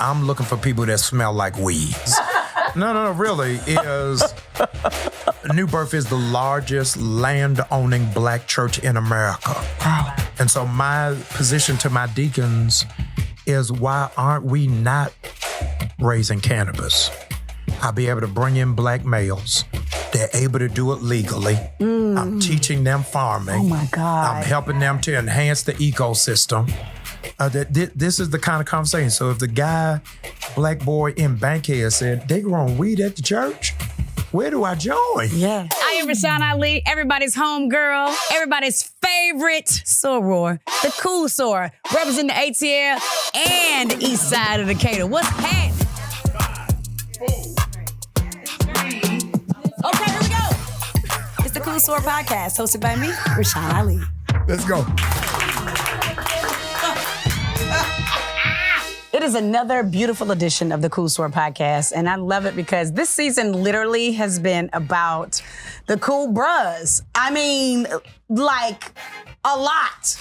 I'm looking for people that smell like weeds. No, really, is New Birth is the largest land-owning black church in America. Wow. And so my position to my deacons is, why aren't we not raising cannabis? I'll be able to bring in black males. They're able to do it legally. I'm teaching them farming. Oh my God. I'm helping them to enhance the ecosystem. This is the kind of conversation. So if the guy, black boy in Bankhead said, they growing weed at the church, where do I join? Yeah. I am Rashan Ali, everybody's home girl, everybody's favorite soror, the Cool Soror, representing the ATL and the east side of Decatur. What's happening? Okay, here we go. It's the Cool Soror podcast, hosted by me, Rashan Ali. Let's go. It is another beautiful edition of the Cool Soror podcast, and I love it because this season literally has been about the cool bros. I mean, like, a lot.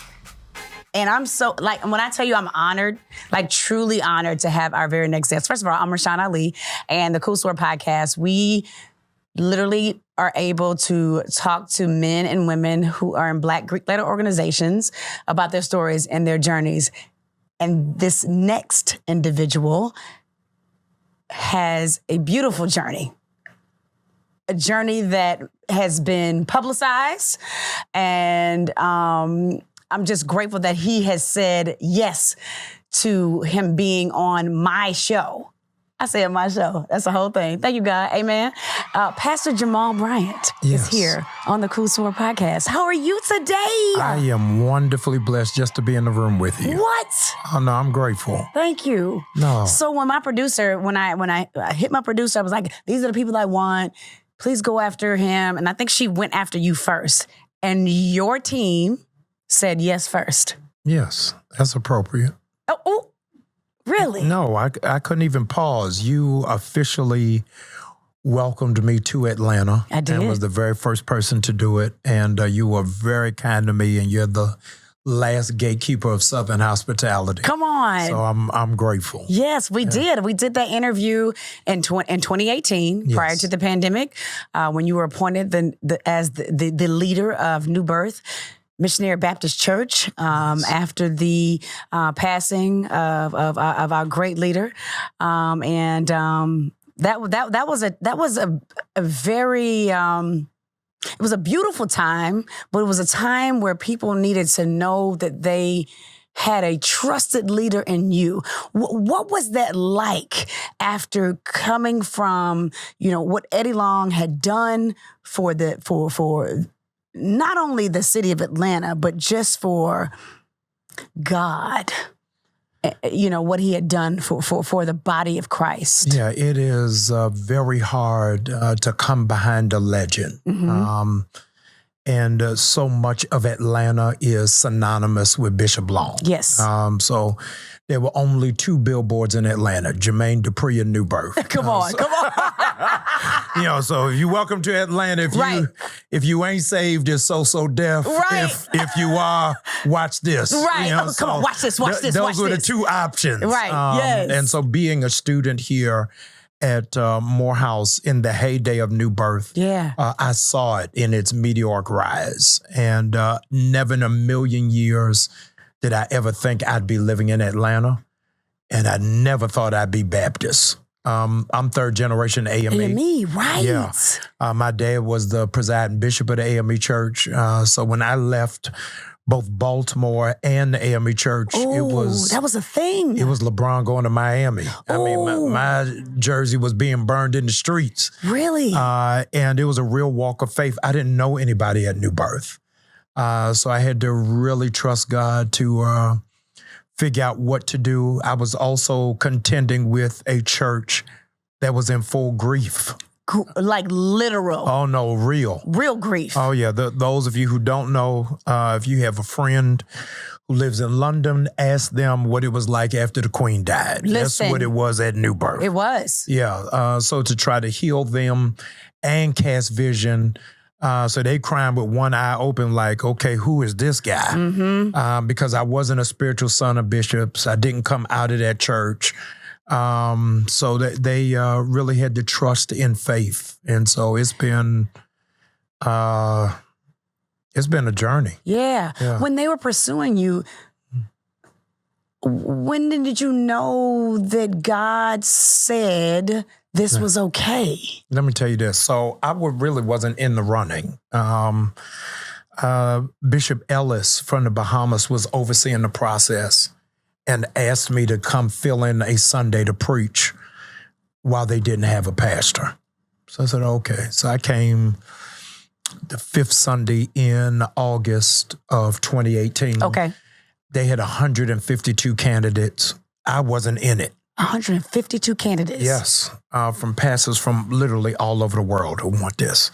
And I'm so, like, when I tell you I'm honored, like, truly honored to have our very next guest. First of all, I'm Rashan Ali, and the Cool Soror podcast, we literally are able to talk to men and women who are in Black Greek letter organizations about their stories and their journeys. And this next individual has a beautiful journey. A journey that has been publicized. And I'm just grateful that he has said yes to him being on my show. I said my show. That's the whole thing. Thank you, God. Amen. Pastor Jamal Bryant is here on the Cool Soror podcast. How are you today? I am wonderfully blessed just to be in the room with you. What? Oh, no, I'm grateful. Thank you. No. So when my producer, when I hit my producer, I was like, these are the people I want. Please go after him. And I think she went after you first. And your team said yes first. Yes, that's appropriate. Oh. Really? No, I couldn't even pause. You officially welcomed me to Atlanta. I did. And was the very first person to do it. And you were very kind to me, and you're the last gatekeeper of Southern hospitality. Come on. So I'm grateful. Yes, we did. We did that interview in 2018, prior to the pandemic, when you were appointed as the leader of New Birth Missionary Baptist Church, after the passing of our great leader, and that was a very it was a beautiful time, but it was a time where people needed to know that they had a trusted leader in you. What was that like after coming from, what Eddie Long had done for not only the city of Atlanta, but just for God, what he had done for the body of Christ? Yeah, it is very hard to come behind a legend. Mm-hmm. And so much of Atlanta is synonymous with Bishop Long. Yes. So there were only 2 billboards in Atlanta, Jermaine Dupri and New Birth. Come on. So if you welcome to Atlanta, if you ain't saved, it's so deaf. Right. If you are, watch this. Right. Come on, watch this. Those were the 2 options. Right. Yes. And so being a student here at Morehouse in the heyday of New Birth, I saw it in its meteoric rise. And never in a million years did I ever think I'd be living in Atlanta. And I never thought I'd be Baptist. I'm 3rd generation AME. AME, right. Yeah. My dad was the presiding bishop of the AME church. So when I left both Baltimore and the AME church, that was a thing. It was LeBron going to Miami. I mean, my jersey was being burned in the streets. Really? And it was a real walk of faith. I didn't know anybody at New Birth. So I had to really trust God to figure out what to do. I was also contending with a church that was in full grief. Like literal. Oh, no, real. Real grief. Oh, yeah. Those of you who don't know, if you have a friend who lives in London, ask them what it was like after the Queen died. Listen, that's what it was at New Birth. It was. Yeah. So to try to heal them and cast vision, so they crying with one eye open like, okay, who is this guy? Mm-hmm. Because I wasn't a spiritual son of bishops. I didn't come out of that church. So that they really had to trust in faith. And so it's been a journey. Yeah. When they were pursuing you, when did you know that God said this was okay? Let me tell you this. So I really wasn't in the running. Bishop Ellis from the Bahamas was overseeing the process and asked me to come fill in a Sunday to preach while they didn't have a pastor. So I said, okay. So I came the fifth Sunday in August of 2018. Okay. They had 152 candidates. I wasn't in it. 152 candidates? Yes, from pastors from literally all over the world who want this.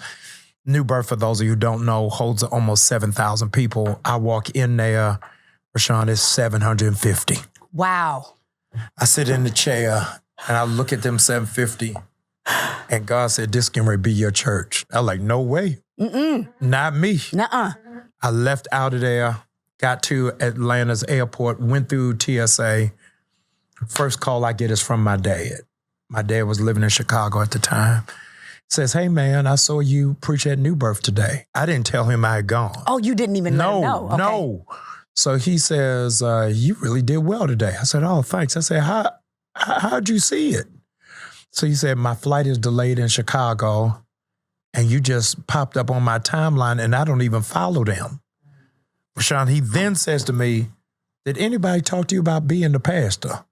New Birth, for those of you who don't know, holds almost 7,000 people. I walk in there, Rashan, is 750. Wow. I sit in the chair and I look at them 750 and God said, this can be your church. I was like, no way. Not me. Nuh-uh. I left out of there, got to Atlanta's airport, went through TSA. First call I get is from my dad. My dad was living in Chicago at the time. Says, hey, man, I saw you preach at New Birth today. I didn't tell him I had gone. Oh, you didn't even let him know? Okay. No. So he says, you really did well today. I said, oh, thanks. I said, how'd you see it? So he said, my flight is delayed in Chicago, and you just popped up on my timeline, and I don't even follow them. Rashan, he then says to me, did anybody talk to you about being the pastor?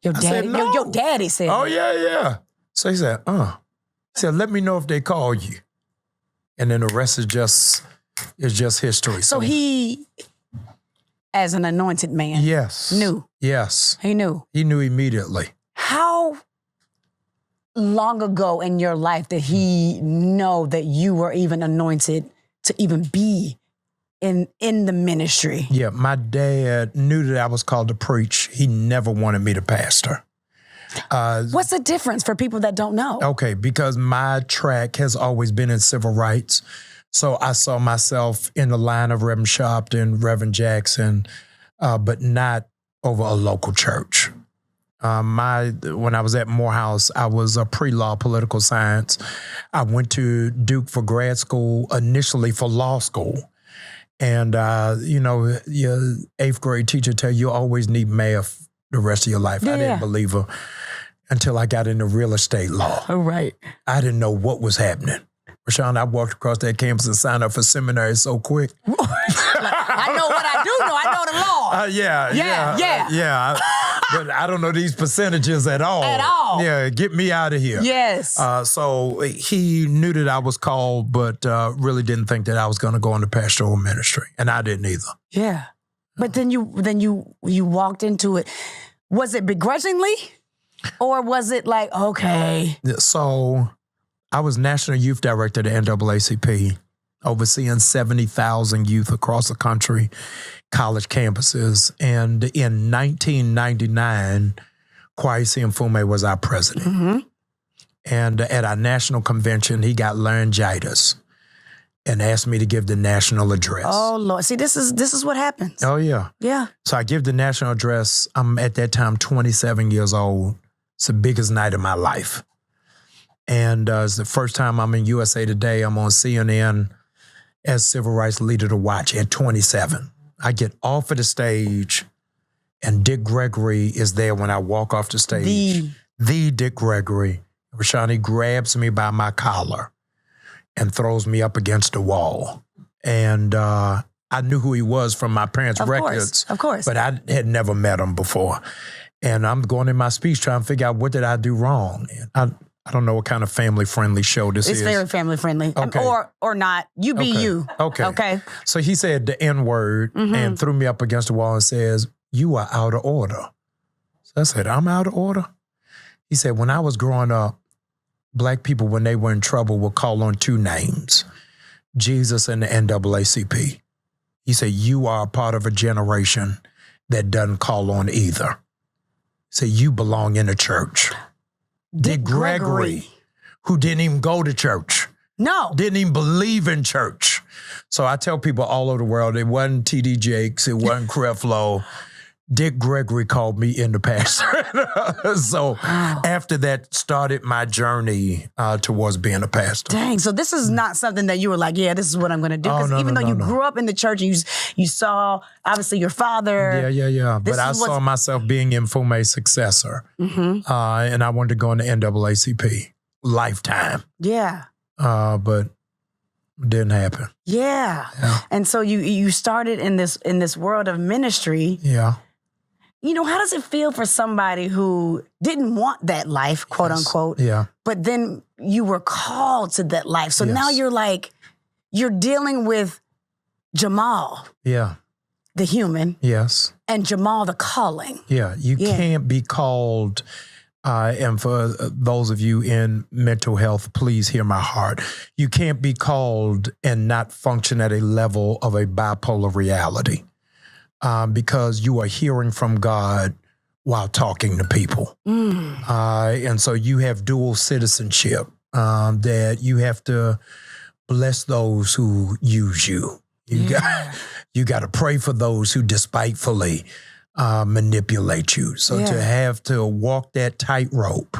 Your daddy, said, no. your daddy said Oh, that. yeah. So he said, He said, let me know if they call you. And then the rest is just history. So he, as an anointed man, knew. Yes. He knew. He knew immediately. How long ago in your life did he know that you were even anointed to even be in the ministry? Yeah, my dad knew that I was called to preach. He never wanted me to pastor. What's the difference for people that don't know? Okay, because my track has always been in civil rights. So I saw myself in the line of Reverend Sharpton, Reverend Jackson, but not over a local church. When I was at Morehouse, I was a pre-law political science. I went to Duke for grad school, initially for law school. And, your eighth grade teacher tell you always need math the rest of your life. Yeah. I didn't believe her until I got into real estate law. Oh, right. I didn't know what was happening. Rashan, I walked across that campus and signed up for seminary so quick. I know what I do know. I know the law. Yeah. But I don't know these percentages at all. At all. Yeah, get me out of here. Yes. So he knew that I was called, but really didn't think that I was going to go into pastoral ministry. And I didn't either. Yeah. But then you walked into it. Was it begrudgingly? Or was it like, okay? So I was National Youth Director at the NAACP, overseeing 70,000 youth across the country, college campuses. And in 1999, Kwesi Mfume was our president. Mm-hmm. And at our national convention, he got laryngitis and asked me to give the national address. Oh, Lord. See, this is what happens. Oh, yeah. Yeah. So I give the national address. I'm at that time 27 years old. It's the biggest night of my life. And it's the first time I'm in USA Today. I'm on CNN as civil rights leader to watch at 27. I get off of the stage, and Dick Gregory is there when I walk off the stage. The Dick Gregory. Rashan, he grabs me by my collar and throws me up against the wall. And I knew who he was from my parents' records. Of course. But I had never met him before. And I'm going in my speech trying to figure out what did I do wrong. And I don't know what kind of family-friendly show this is. It's very family-friendly. Okay. Or not. You be you. Okay. So he said the N-word and threw me up against the wall and says, you are out of order. So I said, I'm out of order? He said, when I was growing up, Black people, when they were in trouble, would call on two names, Jesus and the NAACP. He said, you are a part of a generation that doesn't call on either. He said, you belong in a church. Dick Gregory, who didn't even go to church. No. Didn't even believe in church. So I tell people all over the world, it wasn't T.D. Jakes, it wasn't Creflo. Dick Gregory called me in the pastor. So after that started my journey towards being a pastor. Dang, so this is not something that you were like, yeah, this is what I'm going to do. Because even though you grew up in the church and you saw, obviously, your father. Yeah. But I saw myself being Mfume's successor. And I wanted to go into NAACP. Lifetime. Yeah. But didn't happen. Yeah. And so you started in this world of ministry. Yeah. You know, how does it feel for somebody who didn't want that life, quote unquote? Yeah. But then you were called to that life. So now you're dealing with Jamal. Yeah. The human. Yes. And Jamal, the calling. Yeah. You can't be called. And for those of you in mental health, please hear my heart. You can't be called and not function at a level of a bipolar reality. Because you are hearing from God while talking to people. And so you have dual citizenship, that you have to bless those who use you. You got to pray for those who despitefully manipulate you. So to have to walk that tightrope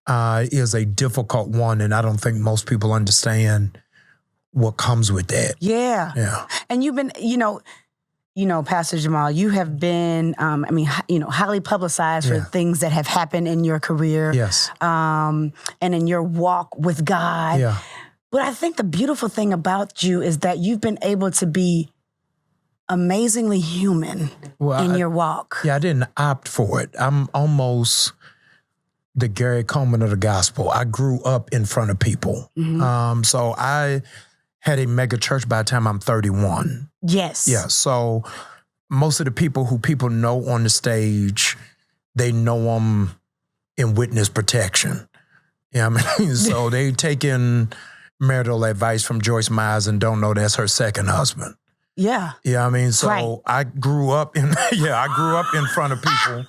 is a difficult one, and I don't think most people understand what comes with that. Yeah. And you've been, Pastor Jamal, you have been, highly publicized for things that have happened in your career. Yes. And in your walk with God. Yeah. But I think the beautiful thing about you is that you've been able to be amazingly human in your walk. Yeah, I didn't opt for it. I'm almost the Gary Coleman of the gospel. I grew up in front of people. So I had a mega church by the time I'm 31. Yes. Yeah. So most of the people who people know on the stage, they know them in witness protection. Yeah, so they taking marital advice from Joyce Myers and don't know that's her second husband. Yeah. Yeah, so I grew up in front of people.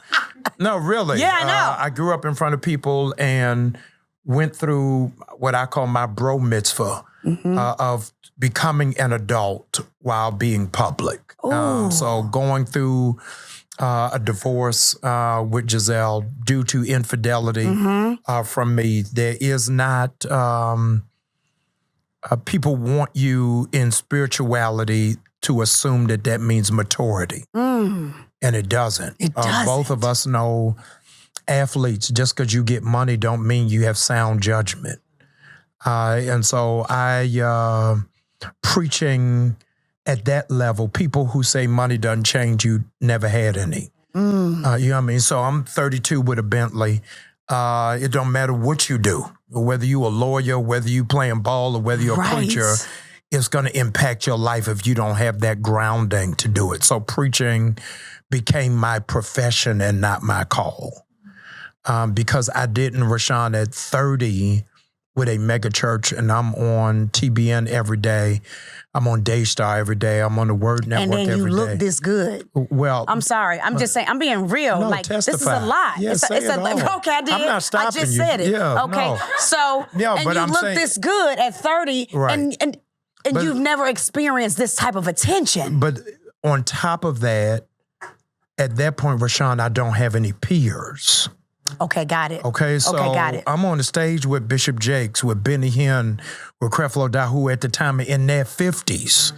No, really. Yeah, I know. I grew up in front of people and went through what I call my bro mitzvah of becoming an adult while being public. So going through a divorce with Giselle due to infidelity from me. There is not, people want you in spirituality to assume that means maturity. And it doesn't. It doesn't. Both of us know athletes, just because you get money don't mean you have sound judgment. And so I, preaching at that level, people who say money doesn't change you never had any. You know what I mean? So I'm 32 with a Bentley. It don't matter what you do, whether you a lawyer, whether you playing ball, or whether you're a preacher, it's going to impact your life if you don't have that grounding to do it. So preaching became my profession and not my call. Because I didn't, Rashan, at 30 with a mega church, and I'm on TBN every day. I'm on Daystar every day. I'm on the Word Network every day. And then you look this good. Well, I'm sorry. I'm just saying, I'm being real. No, like, testify. this is a lot. Yeah, Okay, I did. I'm not stopping I just you. said it. Yeah, okay. no. So, Yeah, and but you I'm look saying, this good at 30, right. and you've never experienced this type of attention. But on top of that, at that point, Rashan, I don't have any peers. Okay, got it. Okay, so got it. I'm on the stage with Bishop Jakes, with Benny Hinn, with Creflo Dollar, who at the time are in their 50s.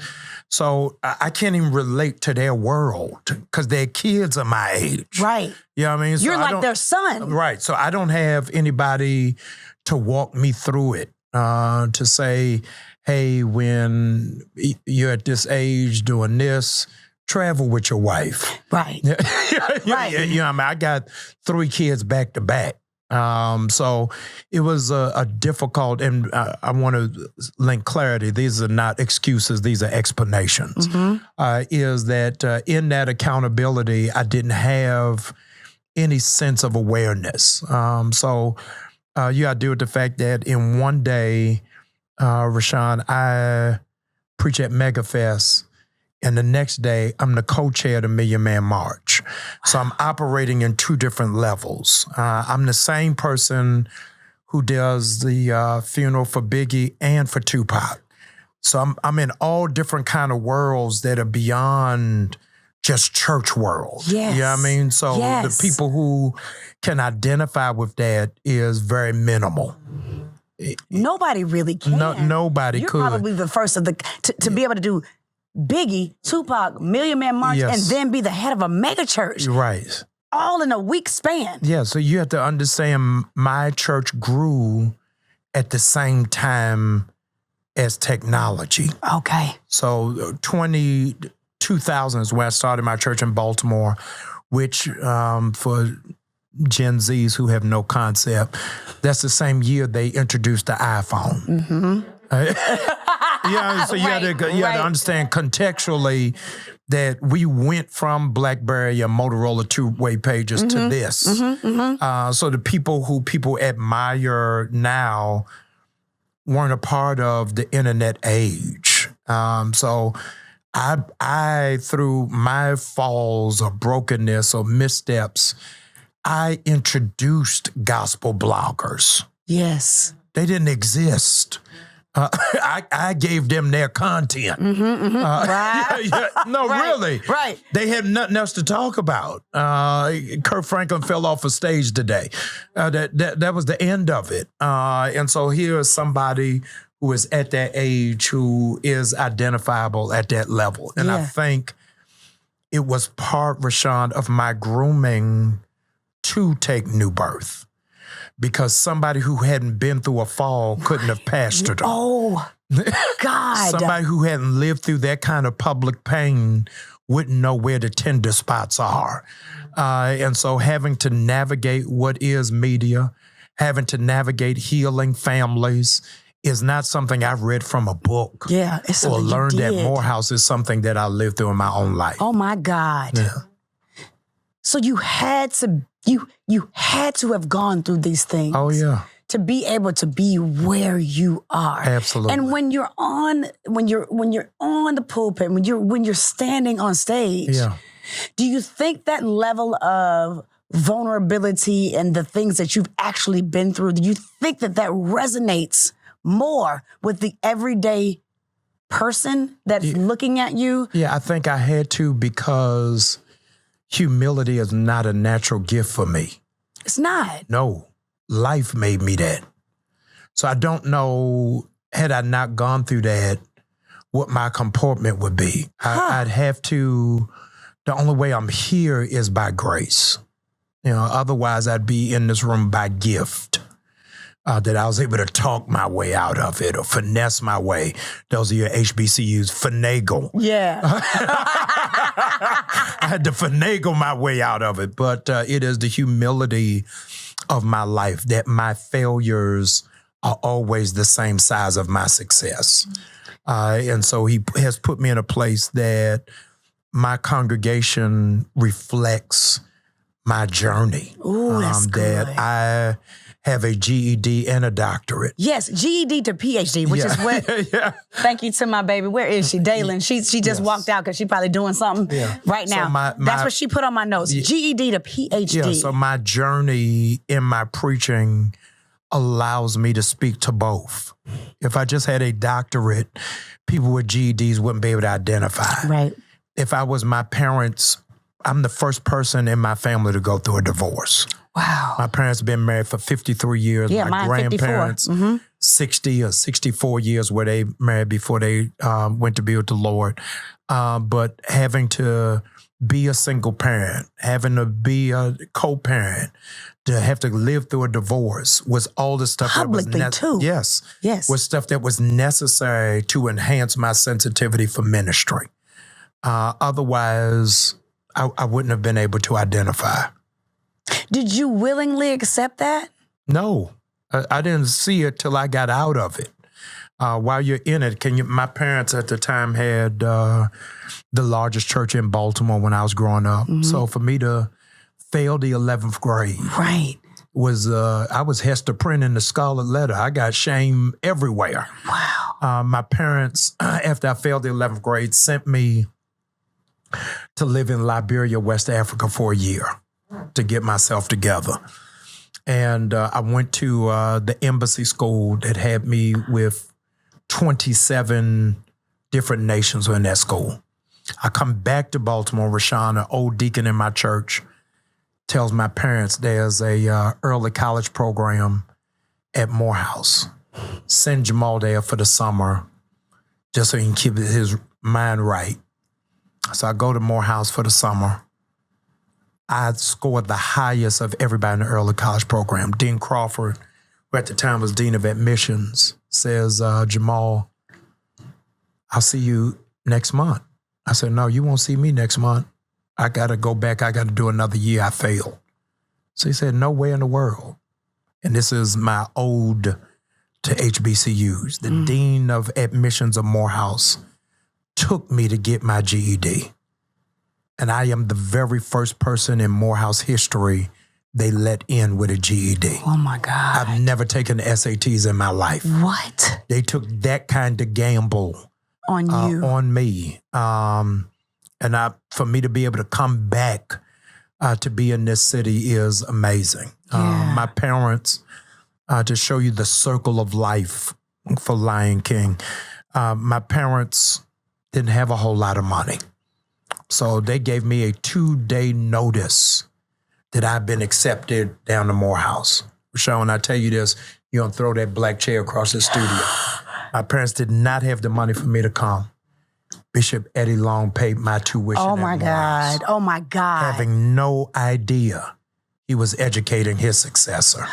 So I can't even relate to their world because their kids are my age. Right. You know what I mean? So you're like their son. Right. So I don't have anybody to walk me through it, to say, hey, when you're at this age doing this, travel with your wife. Right. Right. You know what I mean? I got 3 kids back to back. So it was a difficult, and I want to link clarity. These are not excuses. These are explanations. Is that in that accountability, I didn't have any sense of awareness. So you got to deal with the fact that in one day, Rashan, I preach at MegaFest. And the next day, I'm the co-chair of the Million Man March. So I'm operating in 2 different levels. I'm the same person who does the funeral for Biggie and for Tupac. So I'm in all different kind of worlds that are beyond just church world. Yes. You know what I mean? So Yes. the people who can identify with that is very minimal. Nobody really can. Nobody You're could. probably the first of the to be able to do Biggie, Tupac, Million Man March, Yes. and then be the head of a mega church. Right. All in a week span. Yeah, so you have to understand my church grew at the same time as technology. Okay. So 2000 is when I started my church in Baltimore, which for Gen Zs who have no concept, that's the same year they introduced the iPhone. Mm-hmm. Yeah, so you had to understand contextually that we went from BlackBerry and Motorola two-way pages to this. So the people who people admire now weren't a part of the internet age. So I through my falls or brokenness or missteps, I introduced gospel bloggers. Yes. They didn't exist. I gave them their content. Right. No, Right. really. Right. They had nothing else to talk about. Kirk Franklin fell off a stage today. That was the end of it. And so here is somebody who is at that age who is identifiable at that level. And I think it was part, Rashan, of my grooming to take New Birth. Because somebody who hadn't been through a fall couldn't have pastored them. Oh, God. Somebody who hadn't lived through that kind of public pain wouldn't know where the tender spots are. And so having to navigate what is media, having to navigate healing families is not something I've read from a book. Yeah, it's or something learned you at did. Morehouse. Is something that I lived through in my own life. Oh, my God. Yeah. So you had to have gone through these things. Oh, yeah. To be able to be where you are. Absolutely. And when you're on the pulpit, when you're standing on stage, do you think that level of vulnerability and the things that you've actually been through, do you think that resonates more with the everyday person that's looking at you? Yeah, I think I had to because humility is not a natural gift for me. It's not. No, life made me that. So I don't know, had I not gone through that, what my comportment would be. I'd have to, the only way I'm here is by grace. You know, otherwise I'd be in this room by gift. That I was able to talk my way out of it or finesse my way. Those of your HBCUs, finagle. Yeah. I had to finagle my way out of it. But it is the humility of my life that my failures are always the same size of my success. And so he has put me in a place that my congregation reflects my journey. Ooh, that's good. That I have a GED and a doctorate. Yes, GED to Ph.D., which is what. Thank you to my baby. Where is she? Dalen. She just walked out because she's probably doing something right now. So that's what she put on my notes. GED to Ph.D. Yeah, so my journey in my preaching allows me to speak to both. If I just had a doctorate, people with GEDs wouldn't be able to identify. Right. If I was my parents, I'm the first person in my family to go through a divorce. Wow. My parents have been married for 53 years. Yeah, my mine 54. grandparents, 60 or 64 years where they married before they went to be with the Lord. But having to be a single parent, having to be a co-parent, to have to live through a divorce was all the stuff publicly that was too. Yes. Was stuff that was necessary to enhance my sensitivity for ministry. Otherwise, I wouldn't have been able to identify. Did you willingly accept that? No, I didn't see it till I got out of it. While you're in it, my parents at the time had the largest church in Baltimore when I was growing up. So for me to fail the 11th grade, was I was Hester Prynne in the Scarlet Letter. I got shame everywhere. Wow. My parents, after I failed the 11th grade, sent me to live in Liberia, West Africa for a year to get myself together. And I went to the embassy school that had me with 27 different nations in that school. I come back to Baltimore. Rashan, an old deacon in my church, tells my parents there's a early college program at Morehouse. Send Jamal there for the summer just so he can keep his mind right. So I go to Morehouse for the summer. I scored the highest of everybody in the early college program. Dean Crawford, who at the time was Dean of Admissions, says, Jamal, I'll see you next month. I said, no, you won't see me next month. I got to go back. I got to do another year. I failed. So he said, no way in the world. And this is my ode to HBCUs. The Dean of Admissions of Morehouse took me to get my GED. And I am the very first person in Morehouse history they let in with a GED. Oh, my God. I've never taken SATs in my life. What? They took that kind of gamble on you, on me. And for me to be able to come back to be in this city is amazing. Yeah. My parents, to show you the circle of life for Lion King, my parents didn't have a whole lot of money. So they gave me a 2-day notice that I've been accepted down to Morehouse. Rashan, when I tell you this, you're going to throw that black chair across the studio. My parents did not have the money for me to come. Bishop Eddie Long paid my tuition. Oh, my God. Oh, my God. Having no idea he was educating his successor.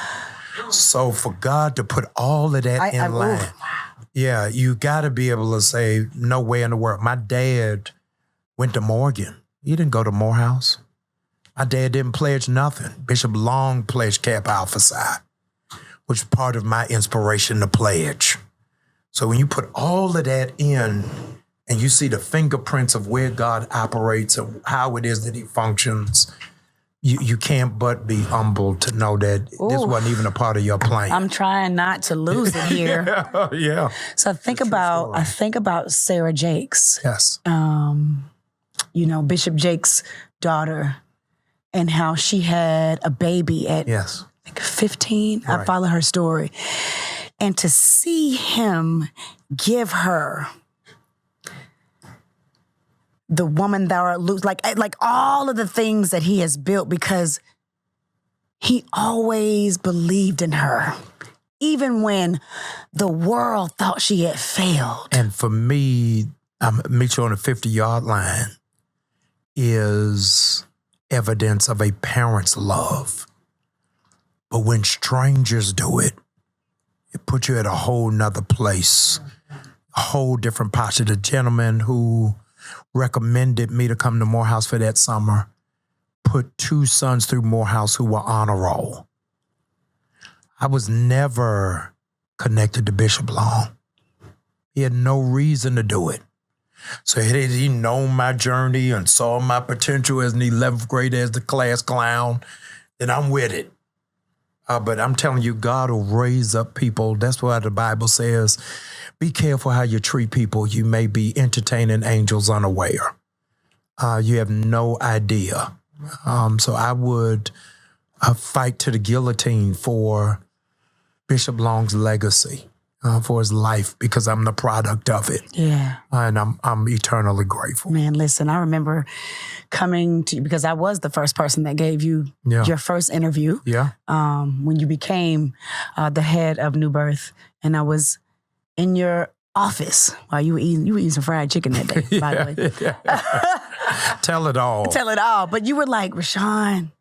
So for God to put all of that in line, yeah, you got to be able to say, no way in the world. My dad went to Morgan. He didn't go to Morehouse. My dad didn't pledge nothing. Bishop Long pledged Kappa Alpha Psi, which is part of my inspiration to pledge. So when you put all of that in and you see the fingerprints of where God operates and how it is that he functions, you can't but be humbled to know that this wasn't even a part of your plan. I'm trying not to lose it here. Yeah. So I think about Sarah Jakes. Yes. Bishop Jakes' daughter, and how she had a baby at I think 15. Right. I follow her story. And to see him give her the woman thou art loose, like all of the things that he has built, because he always believed in her, even when the world thought she had failed. And for me, meet you on the 50-yard line is evidence of a parent's love. But when strangers do it, it puts you at a whole nother place, a whole different posture. The gentleman who recommended me to come to Morehouse for that summer put 2 sons through Morehouse who were honor roll. I was never connected to Bishop Long. He had no reason to do it. So had he known my journey and saw my potential as an 11th grader as the class clown, then I'm with it. But I'm telling you, God will raise up people. That's why the Bible says, be careful how you treat people. You may be entertaining angels unaware. You have no idea. So I would fight to the guillotine for Bishop Long's legacy, for his life, because I'm the product of it. Yeah. And I'm eternally grateful. Man, listen, I remember coming to you because I was the first person that gave you your first interview. Yeah. When you became the head of New Birth, and I was in your office while you were eating some fried chicken that day, by the way. Tell it all. Tell it all. But you were like, Rashan,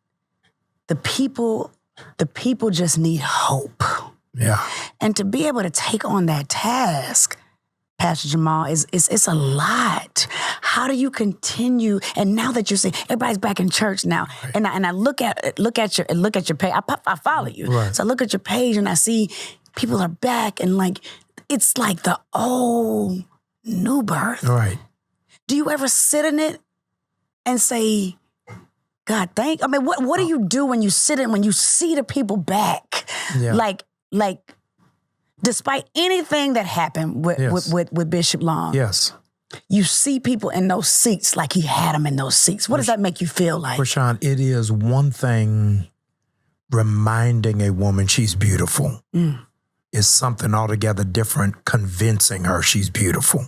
the people just need hope. Yeah. And to be able to take on that task, Pastor Jamal, it's a lot. How do you continue? And now that you're saying everybody's back in church now, right. and I look at your page. I follow you, right. So I look at your page and I see people are back, and it's like the old New Birth. Right. Do you ever sit in it and say, God, what do you do when you sit in, when you see the people back? Yeah. Like, despite anything that happened with Bishop Long, yes, you see people in those seats like he had them in those seats. What does that make you feel like? Rashan, it is one thing reminding a woman she's beautiful. It's something altogether different convincing her she's beautiful.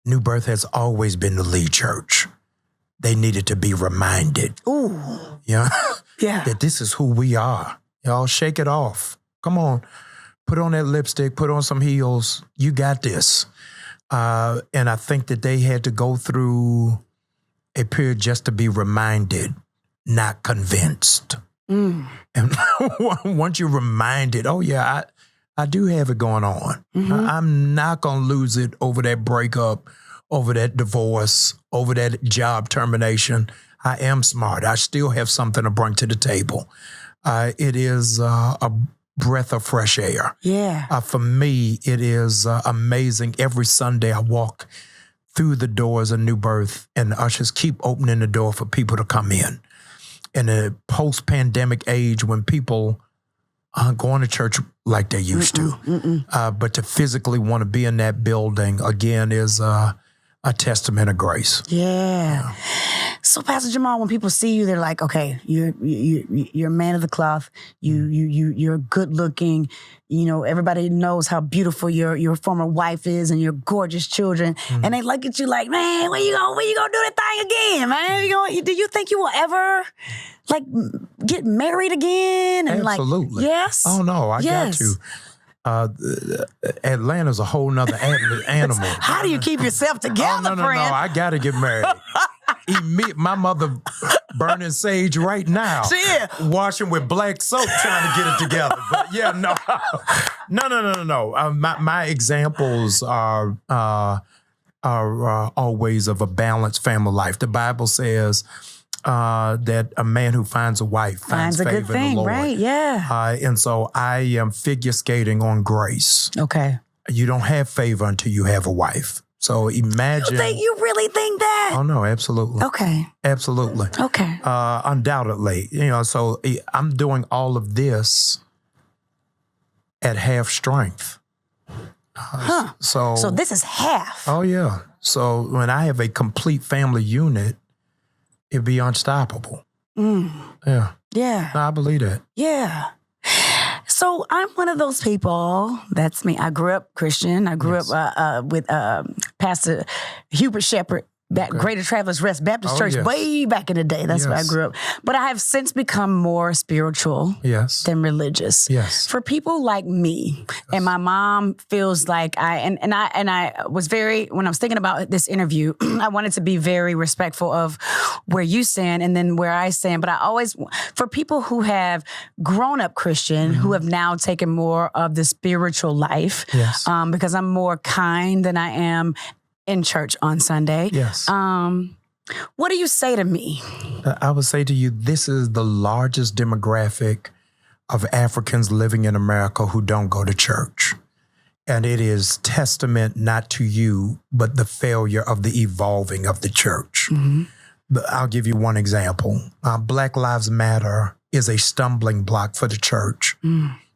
New Birth has always been the lead church. They needed to be reminded. Ooh. Yeah. Yeah. That this is who we are. Y'all shake it off. Come on. Put on that lipstick, put on some heels. You got this. And I think that they had to go through a period just to be reminded, not convinced. And once you're reminded, oh yeah, I do have it going on. I'm not going to lose it over that breakup, over that divorce, over that job termination. I am smart. I still have something to bring to the table. It is a breath of fresh air. Yeah. For me, it is amazing. Every Sunday I walk through the doors of New Birth and the ushers keep opening the door for people to come in. In a post-pandemic age when people aren't going to church like they used to, but to physically want to be in that building, again, is a testament of grace. Yeah. So, Pastor Jamal, when people see you, they're like, okay, you're a man of the cloth. You're good looking. You know, everybody knows how beautiful your former wife is and your gorgeous children. And they look at you like, man, when you gonna do that thing again, man? Do you think you will ever get married again? And Absolutely. Yes. Oh no, I got to. Atlanta's a whole nother animal. How do you keep yourself together, no, friend? I got to get married. My mother burning sage right now. Washing with black soap trying to get it together. But yeah, no. My examples are always of a balanced family life. The Bible says that a man who finds a wife finds a favor good thing, in the Lord. right? Yeah. And so I am figure skating on grace. Okay. You don't have favor until you have a wife. So imagine. You really think that? Oh no, absolutely. Okay. Absolutely. Okay. Undoubtedly. So I'm doing all of this at half strength. So this is half. Oh yeah. So when I have a complete family unit, it'd be unstoppable. Yeah. Yeah. No, I believe that. Yeah. So I'm one of those people. That's me. I grew up Christian. I grew up with Pastor Hubert Shepherd, Greater Travelers Rest Baptist Church, way back in the day. That's where I grew up. But I have since become more spiritual than religious. Yes. For people like me, and my mom feels like I was very, when I was thinking about this interview, I wanted to be very respectful of where you stand and then where I stand. But I always, for people who have grown up Christian, who have now taken more of the spiritual life, because I'm more kind than I am in church on Sunday. Yes. What do you say to me? I would say to you, this is the largest demographic of Africans living in America who don't go to church. And it is testament not to you, but the failure of the evolving of the church. I'll give you one example. Black Lives Matter is a stumbling block for the church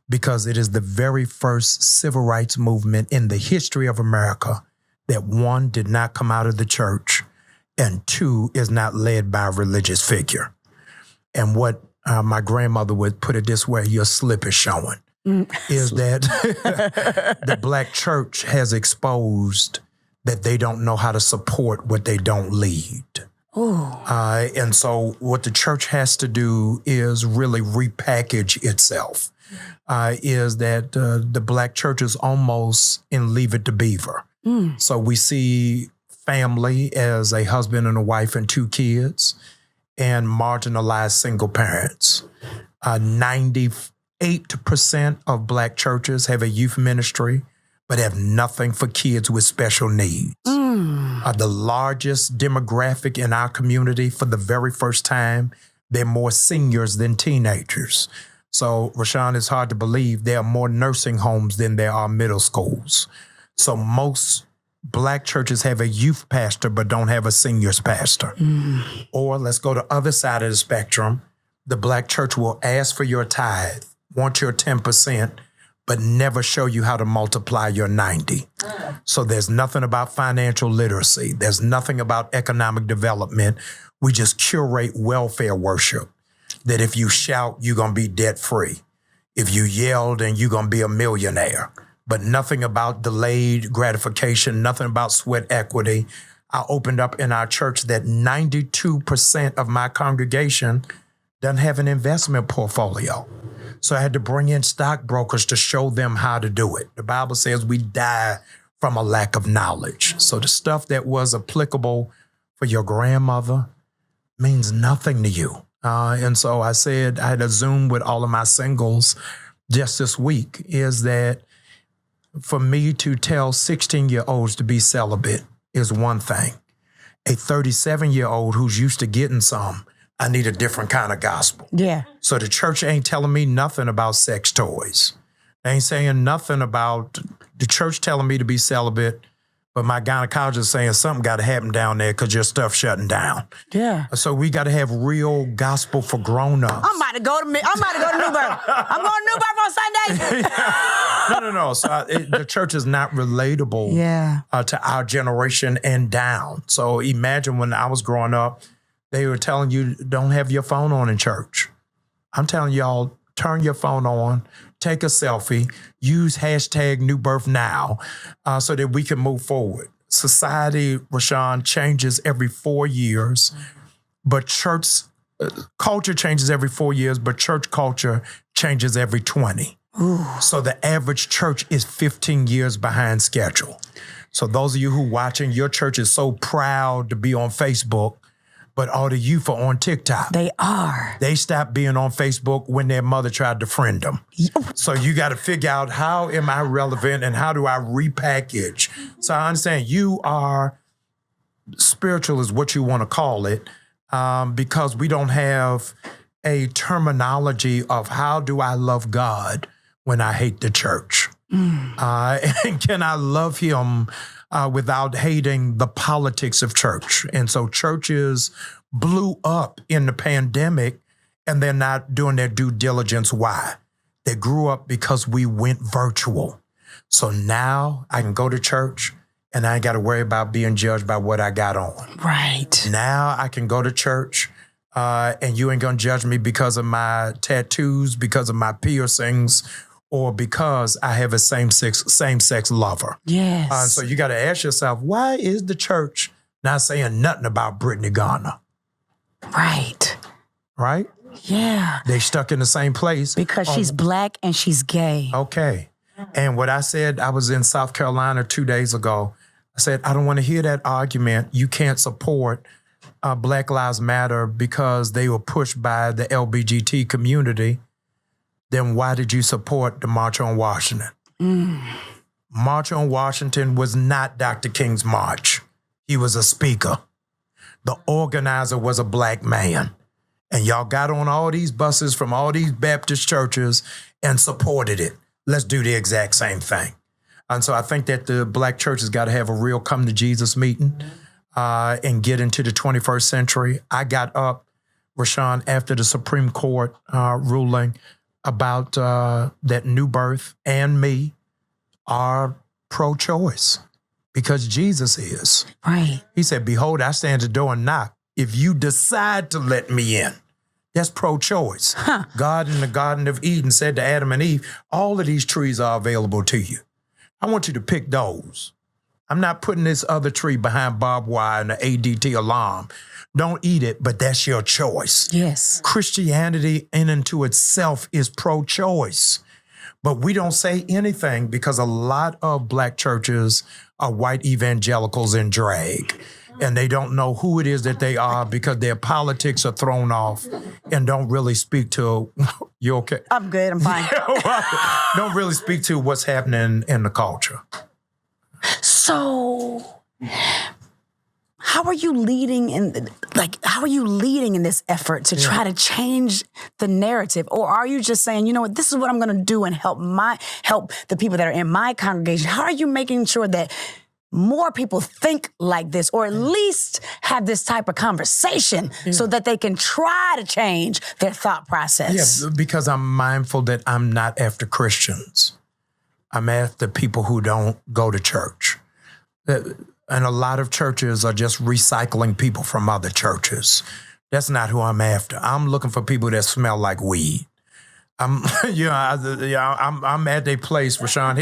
because it is the very first civil rights movement in the history of America that, one, did not come out of the church, and two, is not led by a religious figure. And what my grandmother would put it this way, your slip is showing, is that the Black church has exposed that they don't know how to support what they don't lead. And so what the church has to do is really repackage itself, is that the Black church is almost in Leave It to Beaver. So we see family as a husband and a wife and two kids and marginalized single parents. 98% of Black churches have a youth ministry, but have nothing for kids with special needs. The largest demographic in our community, for the very first time, they're more seniors than teenagers. So, Rashan, it's hard to believe there are more nursing homes than there are middle schools. So most Black churches have a youth pastor but don't have a seniors pastor. Or let's go to the other side of the spectrum. The Black church will ask for your tithe, want your 10%, but never show you how to multiply your 90. So there's nothing about financial literacy. There's nothing about economic development. We just curate welfare worship, that if you shout, you're going to be debt free. If you yell, then you're going to be a millionaire. but nothing about delayed gratification, nothing about sweat equity. I opened up in our church that 92% of my congregation doesn't have an investment portfolio. So I had to bring in stockbrokers to show them how to do it. The Bible says we die from a lack of knowledge. So the stuff that was applicable for your grandmother means nothing to you. And so I said, I had a Zoom with all of my singles just this week, is that for me to tell 16-year-olds to be celibate is one thing. A 37-year-old who's used to getting some, I need a different kind of gospel. Yeah. So the church ain't telling me nothing about sex toys. They ain't saying nothing about the church telling me to be celibate, but my gynecologist saying something got to happen down there because your stuff's shutting down. Yeah. So we got to have real gospel for grown-ups. I'm about to go to New Birth. I'm going to New Birth on Sunday. No. So the church is not relatable to our generation and down. So imagine when I was growing up, they were telling you, don't have your phone on in church. I'm telling y'all, turn your phone on, take a selfie, use hashtag New Birth Now so that we can move forward. Society, Rashan, changes every 4 years, but church culture changes every 4 years, but church culture changes every 20. Ooh. So the average church is 15 years behind schedule. So those of you who watching, your church is so proud to be on Facebook, but all the youth are on TikTok. They are. They stopped being on Facebook when their mother tried to friend them. So you got to figure out, how am I relevant and how do I repackage? So I understand you are spiritual is what you want to call it, because we don't have a terminology of how do I love God when I hate the church? And can I love him without hating the politics of church? And so churches blew up in the pandemic and they're not doing their due diligence. Why? They grew up because we went virtual. So now I can go to church and I ain't got to worry about being judged by what I got on. Right. Now I can go to church and you ain't going to judge me because of my tattoos, because of my piercings, or because I have a same-sex lover. Yes. So you got to ask yourself, why is the church not saying nothing about Brittany Garner? Right. Right? Yeah. They stuck in the same place. Because she's black and she's gay. Okay. And what I said, I was in South Carolina 2 days ago. I said, I don't want to hear that argument. You can't support Black Lives Matter because they were pushed by the LGBT community. Then why did you support the March on Washington? March on Washington was not Dr. King's march. He was a speaker. The organizer was a black man. And y'all got on all these buses from all these Baptist churches and supported it. Let's do the exact same thing. And so I think that the black church has got to have a real come to Jesus meeting and get into the 21st century. I got up, Rashan, after the Supreme Court ruling about that New Birth and me are pro-choice because Jesus is. Right. He said, behold, I stand at the door and knock. If you decide to let me in, that's pro-choice. Huh. God in the Garden of Eden said to Adam and Eve, all of these trees are available to you. I want you to pick those. I'm not putting this other tree behind barbed wire and the ADT alarm. Don't eat it, but that's your choice. Yes. Christianity in and to itself is pro-choice. But we don't say anything because a lot of black churches are white evangelicals in drag. And they don't know who it is that they are because their politics are thrown off and don't really speak to, you okay? I'm good, I'm fine. Don't really speak to what's happening in the culture. So, how are you leading in this effort to try to change the narrative? Or are you just saying, you know what, this is what I'm gonna do and help the people that are in my congregation? How are you making sure that more people think like this, or at least have this type of conversation so that they can try to change their thought process? Yeah, because I'm mindful that I'm not after Christians. I'm after people who don't go to church. And a lot of churches are just recycling people from other churches. That's not who I'm after. I'm looking for people that smell like weed. I'm at a place, Rashan,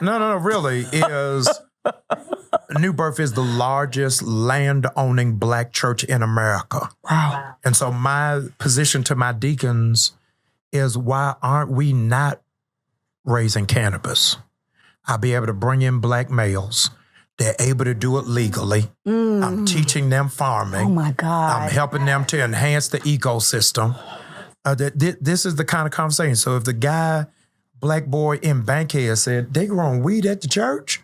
No, really, is New Birth is the largest land-owning Black church in America. Wow. And so my position to my deacons is, why aren't we not raising cannabis? I'll be able to bring in Black males. They're able to do it legally. I'm teaching them farming. Oh, my God. I'm helping them to enhance the ecosystem. This is the kind of conversation. So if the guy, Black boy in Bankhead said, they growing weed at the church,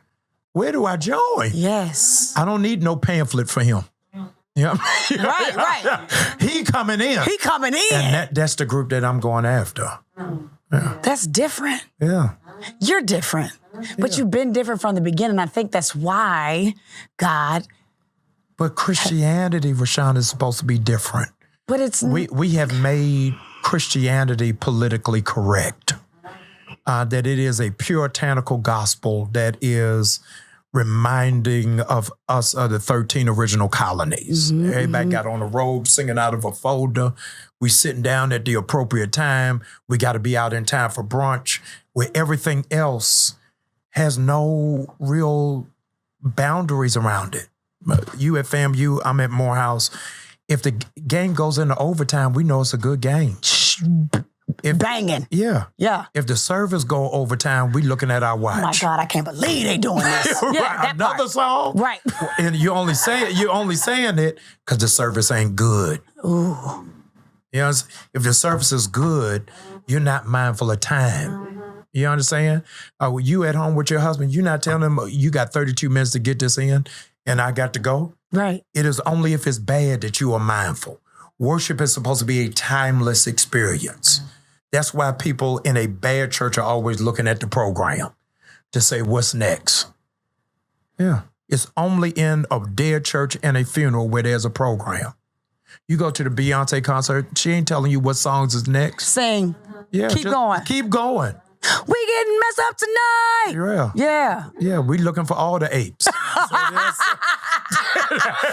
where do I join? Yes. I don't need no pamphlet for him. You know? Right. He coming in. And that's the group that I'm going after. Yeah. That's different. Yeah. You're different. But you've been different from the beginning. I think that's why God. But Christianity, Rashan, is supposed to be different. But it's... We have made Christianity politically correct. That it is a puritanical gospel that is reminding of us of the 13 original colonies. Everybody got on a robe singing out of a folder. We sitting down at the appropriate time. We got to be out in time for brunch, where everything else has no real boundaries around it. You at FAMU, I'm at Morehouse. If the game goes into overtime, we know it's a good game. Banging. Yeah. Yeah. If the servers go overtime, we looking at our watch. Oh my God, I can't believe they doing this. Right. Another song. Right. And you're only saying it because the service ain't good. Ooh. You know, if the service is good, you're not mindful of time. You understand? You at home with your husband, you're not telling him you got 32 minutes to get this in and I got to go. Right. It is only if it's bad that you are mindful. Worship is supposed to be a timeless experience. That's why people in a bad church are always looking at the program to say, what's next? Yeah. It's only in a dead church and a funeral where there's a program. You go to the Beyonce concert, she ain't telling you what songs is next. Sing. Yeah. Keep going. Keep going. We getting messed up tonight. Yeah. Yeah. Yeah, we looking for all the apes.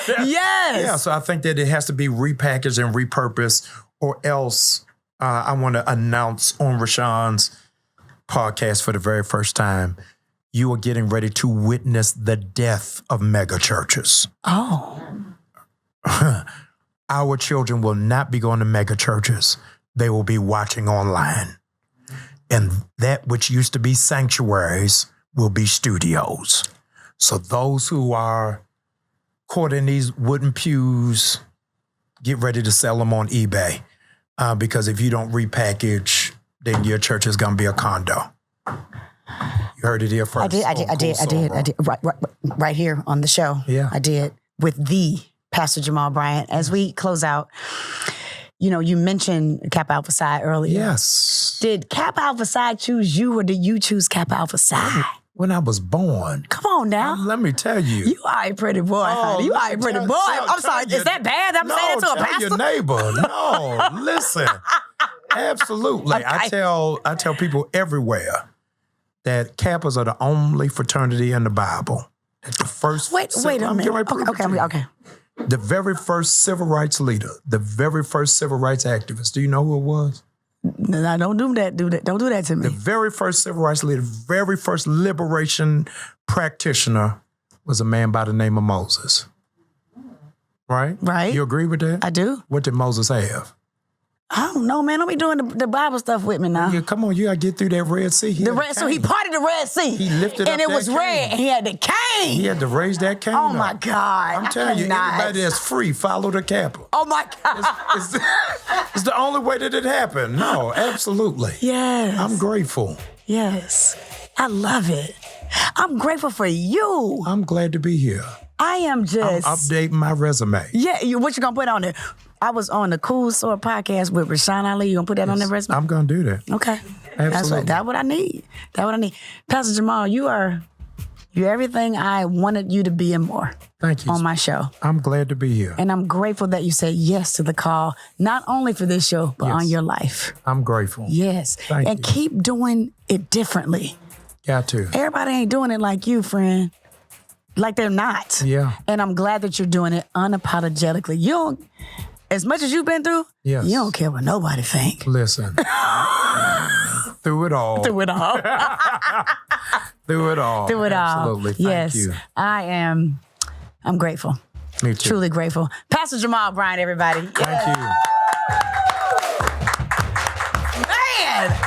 Yes. Yeah, so I think that it has to be repackaged and repurposed, or else I want to announce on Rashan's podcast for the very first time, you are getting ready to witness the death of mega churches. Oh. Our children will not be going to mega churches. They will be watching online. And that which used to be sanctuaries will be studios. So those who are caught in these wooden pews, get ready to sell them on eBay. Because if you don't repackage, then your church is going to be a condo. You heard it here first. I did. Right here on the show. Yeah. I did, with the Pastor Jamal Bryant. As we close out, you know, you mentioned Kappa Alpha Psi earlier. Yes. Did Kappa Alpha Psi choose you, or did you choose Kappa Alpha Psi? When I was born. Come on now. Let me tell you. You are a pretty boy, honey. You are a pretty boy. I'm sorry. Is that bad? I'm saying that to a pastor? Your neighbor. No, listen. Absolutely. Okay. I tell people everywhere that Kappas are the only fraternity in the Bible. That the first. Wait a minute. Okay. The very first civil rights leader, the very first civil rights activist. Do you know who it was? No, don't do that. Don't do that to me. The very first civil rights leader, very first liberation practitioner was a man by the name of Moses. Right? Right. You agree with that? I do. What did Moses have? I don't know, man. Don't be doing the Bible stuff with me now. Yeah, come on, you gotta get through that Red Sea. So he parted the Red Sea. He lifted up and it was that red. And he had the cane. He had to raise that cane. Oh my God! I'm telling you, everybody that's free, follow the Kappa. Oh my God! It's the only way that it happened. No, absolutely. Yes. I'm grateful. Yes, I love it. I'm grateful for you. I'm glad to be here. I am just... I'm updating my resume. Yeah, what you gonna put on there? I was on the Cool Soror podcast with Rashan Ali. You gonna put that on the resume? I'm gonna do that. Okay. Absolutely. That's what I need. That's what I need. Pastor Jamal, you're everything I wanted you to be and more. Thank you. On my show. I'm glad to be here. And I'm grateful that you said yes to the call, not only for this show, but on your life. I'm grateful. Yes. Thank you. Keep doing it differently. Got to. Everybody ain't doing it like you, friend. Like they're not. Yeah. And I'm glad that you're doing it unapologetically. You don't, as much as you've been through, yes. You don't care what nobody think. Listen. Through it all. Through it all. Through it all. Through it all. Absolutely. Thank you. I'm grateful. Me too. Truly grateful. Pastor Jamal Bryant, everybody. Thank you. Man.